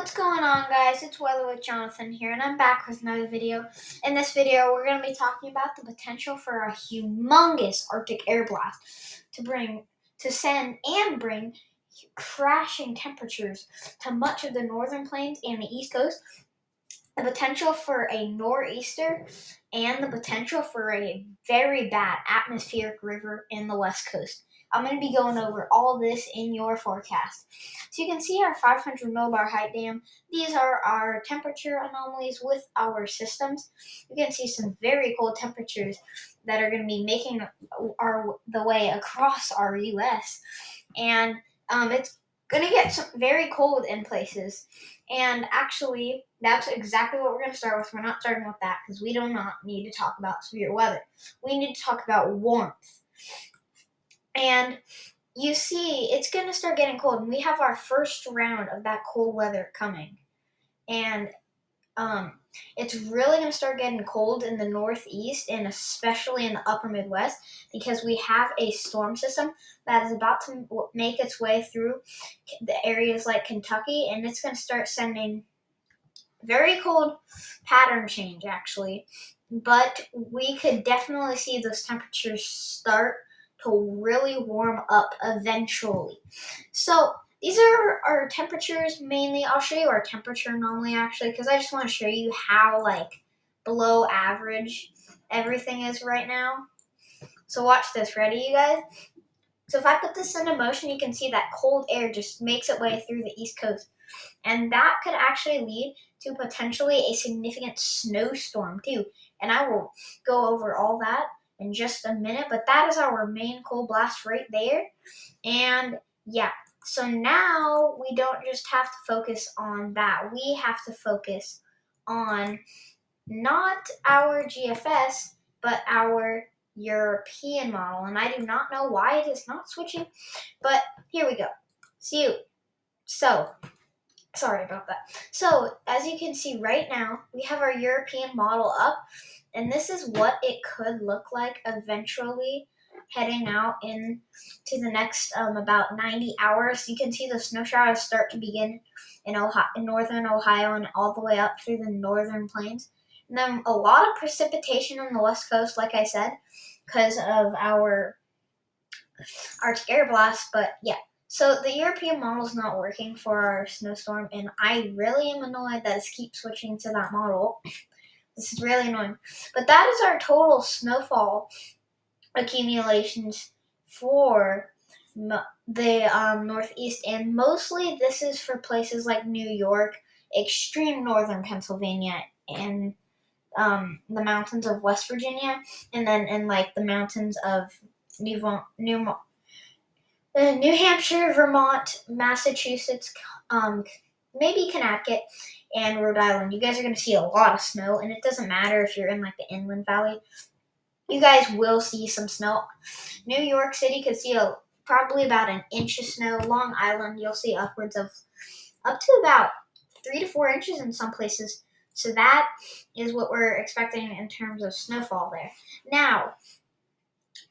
What's going on, guys? It's Weather with Jonathan here, and I'm back with another video. In this video, we're going to be talking about the potential for a humongous Arctic air blast to bring crashing temperatures to much of the northern plains and the east coast, the potential for a nor'easter, and the potential for a very bad atmospheric river in the west coast. I'm going to be going over all this in your forecast. So you can see our 500 millibar height dam. These are our temperature anomalies with our systems. You can see some very cold temperatures that are going to be making the way across our U.S. And it's going to get very cold in places. And actually, that's exactly what we're going to start with. We're not starting with that because we do not need to talk about severe weather. We need to talk about warmth. And you see, it's going to start getting cold. And we have our first round of that cold weather coming. And it's really going to start getting cold in the northeast and especially in the upper Midwest because we have a storm system that is about to make its way through the areas like Kentucky, and it's going to start sending very cold pattern change, actually. But we could definitely see those temperatures start to really warm up eventually. So these are our temperatures mainly. I'll show you our temperature anomaly actually because I just want to show you how below average everything is right now. So watch this. Ready, you guys? So if I put this into motion, you can see that cold air just makes its way through the east coast. And that could actually lead to potentially a significant snowstorm too. And I will go over all that in just a minute, but that is our main cold blast right there. And yeah, so now we don't just have to focus on that. We have to focus on not our GFS, but our European model. And I do not know why it is not switching, but here we go. Sorry about that. So, as you can see right now, we have our European model up, and this is what it could look like eventually heading out into the next about 90 hours. You can see the snow showers start to begin in northern Ohio and all the way up through the northern plains. And then a lot of precipitation on the west coast, like I said, because of our Arctic air blast, but yeah. So the European model is not working for our snowstorm, and I really am annoyed that it keeps switching to that model. This is really annoying. But that is our total snowfall accumulations for the Northeast, and mostly this is for places like New York, extreme northern Pennsylvania, and the mountains of West Virginia, and then in the mountains of New Hampshire, Vermont, Massachusetts, maybe Connecticut, and Rhode Island. You guys are going to see a lot of snow, and it doesn't matter if you're in the Inland Valley. You guys will see some snow. New York City could see probably about an inch of snow. Long Island, you'll see upwards of up to about 3 to 4 inches in some places. So that is what we're expecting in terms of snowfall there. Now,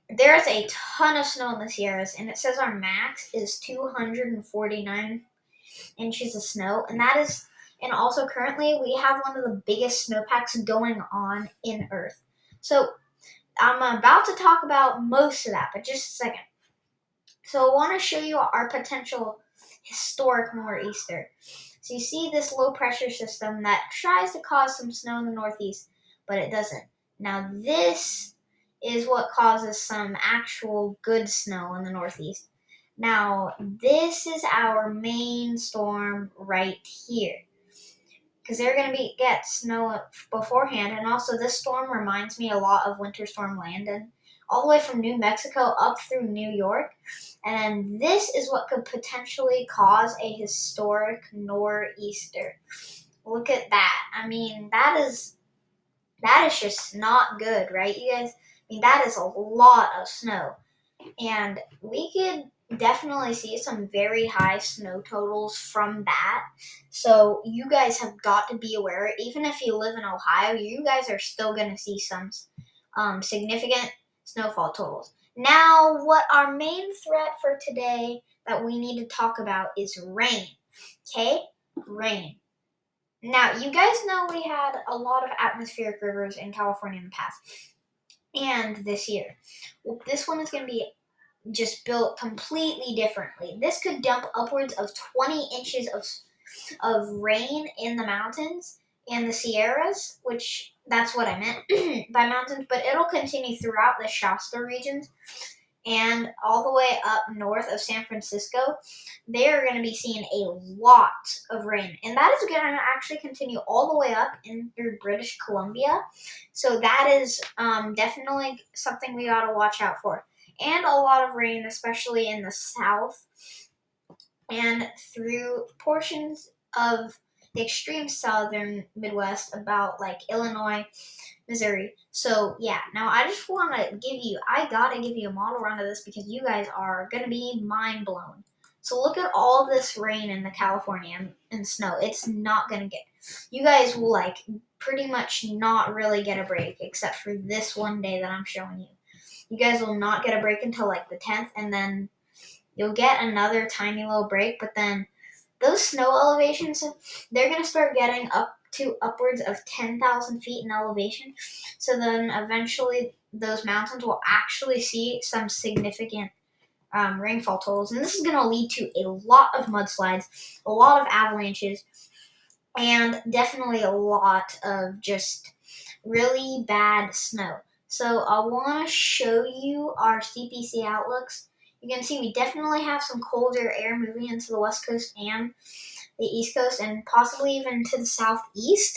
there's a ton of snow in the Sierras, and it says our max is 249 inches of snow, and also currently we have one of the biggest snowpacks going on in Earth. So I'm about to talk about most of that, but just a second. So I want to show you our potential historic nor'easter. So you see this low pressure system that tries to cause some snow in the northeast, but it doesn't. Now this is what causes some actual good snow in the northeast. Now, this is our main storm right here. Because they're going to get snow beforehand. And also, this storm reminds me a lot of Winter Storm Landon. All the way from New Mexico up through New York. And this is what could potentially cause a historic nor'easter. Look at that. I mean, that is just not good, right, you guys? I mean, that is a lot of snow. And we could definitely see some very high snow totals from that. So you guys have got to be aware. Even if you live in Ohio, you guys are still going to see some significant snowfall totals. Now, what our main threat for today that we need to talk about is rain. Okay? Rain. Now, you guys know we had a lot of atmospheric rivers in California in the past and this year. Well, this one is going to be just built completely differently. This could dump upwards of 20 inches of rain in the mountains and the Sierras, which that's what I meant by mountains, but it'll continue throughout the Shasta regions and all the way up north of San Francisco. They are going to be seeing a lot of rain, and that is going to actually continue all the way up in through British Columbia. So that is definitely something we got to watch out for. And a lot of rain, especially in the south and through portions of the extreme southern Midwest, about like Illinois, Missouri. So yeah, now I just want to gotta give you a model run of this because you guys are gonna be mind blown. So look at all this rain in the California and snow. It's not gonna get. You guys will like pretty much not really get a break except for this one day that I'm showing you. You guys will not get a break until like the 10th, and then you'll get another tiny little break. But then those snow elevations, they're going to start getting up to upwards of 10,000 feet in elevation. So then eventually those mountains will actually see some significant rainfall totals. And this is going to lead to a lot of mudslides, a lot of avalanches, and definitely a lot of just really bad snow. So I want to show you our CPC outlooks. You can see we definitely have some colder air moving into the west coast and the east coast and possibly even to the southeast.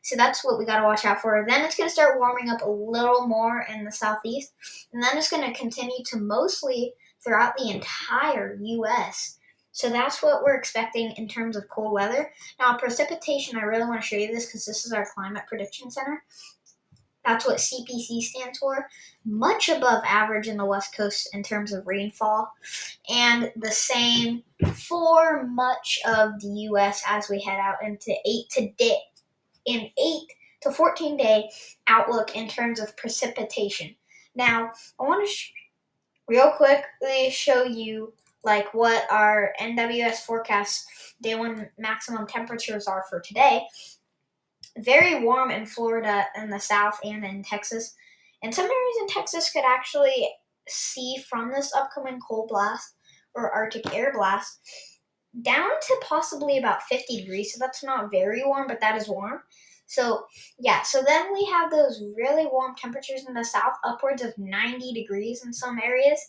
So that's what we got to watch out for. Then it's going to start warming up a little more in the southeast. And then it's going to continue to mostly throughout the entire U.S. So that's what we're expecting in terms of cold weather. Now, precipitation, I really want to show you this because this is our Climate Prediction Center. That's what CPC stands for. Much above average in the West Coast in terms of rainfall, and the same for much of the U.S. as we head out into 8 to 14 day outlook in terms of precipitation. Now, I want to real quickly show you like what our NWS forecast day one maximum temperatures are for today. Very warm in Florida in the south and in Texas. And some areas in Texas could actually see from this upcoming cold blast or Arctic air blast down to possibly about 50 degrees. So that's not very warm, but that is warm. So yeah, so then we have those really warm temperatures in the south, upwards of 90 degrees in some areas.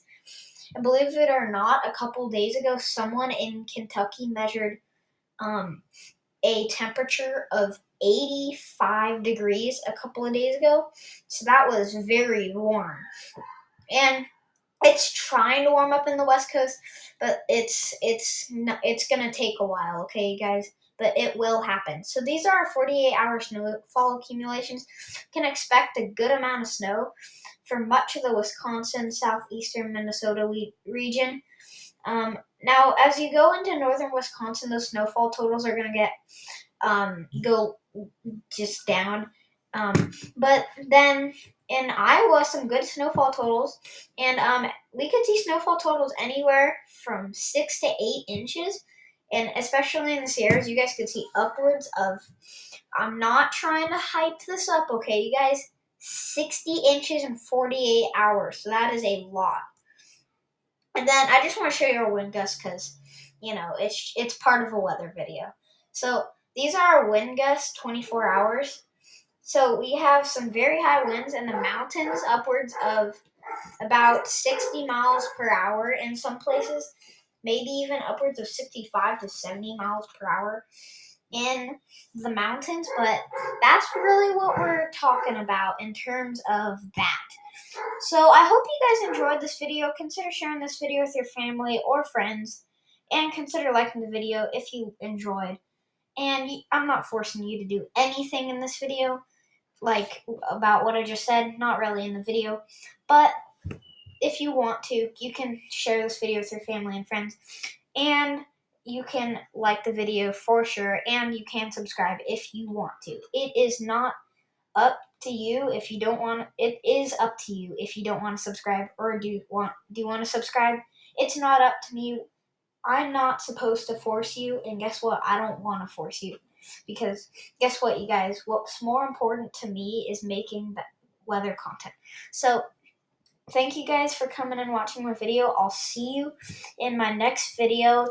And believe it or not, a couple days ago, someone in Kentucky measured a temperature of 85 degrees a couple of days ago. So that was very warm. And it's trying to warm up in the West Coast, but it's going to take a while, okay, guys? But it will happen. So these are our 48-hour snowfall accumulations. You can expect a good amount of snow for much of the Wisconsin, southeastern Minnesota region. Now, as you go into northern Wisconsin, those snowfall totals are going to get go just down. But then in Iowa, some good snowfall totals, and we could see snowfall totals anywhere from 6 to 8 inches, and especially in the Sierras, you guys could see upwards of. I'm not trying to hype this up, okay, you guys. 60 inches in 48 hours, so that is a lot. And then I just want to show you our wind gusts because, it's part of a weather video. So these are our wind gusts, 24 hours. So we have some very high winds in the mountains, upwards of about 60 miles per hour in some places, maybe even upwards of 65 to 70 miles per hour in the mountains. But that's really what we're talking about in terms of that. So I hope you guys enjoyed this video. Consider sharing this video with your family or friends, and consider liking the video if you enjoyed. And I'm not forcing you to do anything in this video, like about what I just said, not really in the video. But if you want to, you can share this video with your family and friends. And you can like the video for sure, and you can subscribe if you want to. It is not up to you if you don't want. It is up to you if you don't want to subscribe, or do you want to subscribe. It's not up to me. I'm not supposed to force you, and guess what? I don't want to force you. because guess what, you guys? What's more important to me is making the weather content. So thank you guys for coming and watching my video. I'll see you in my next video.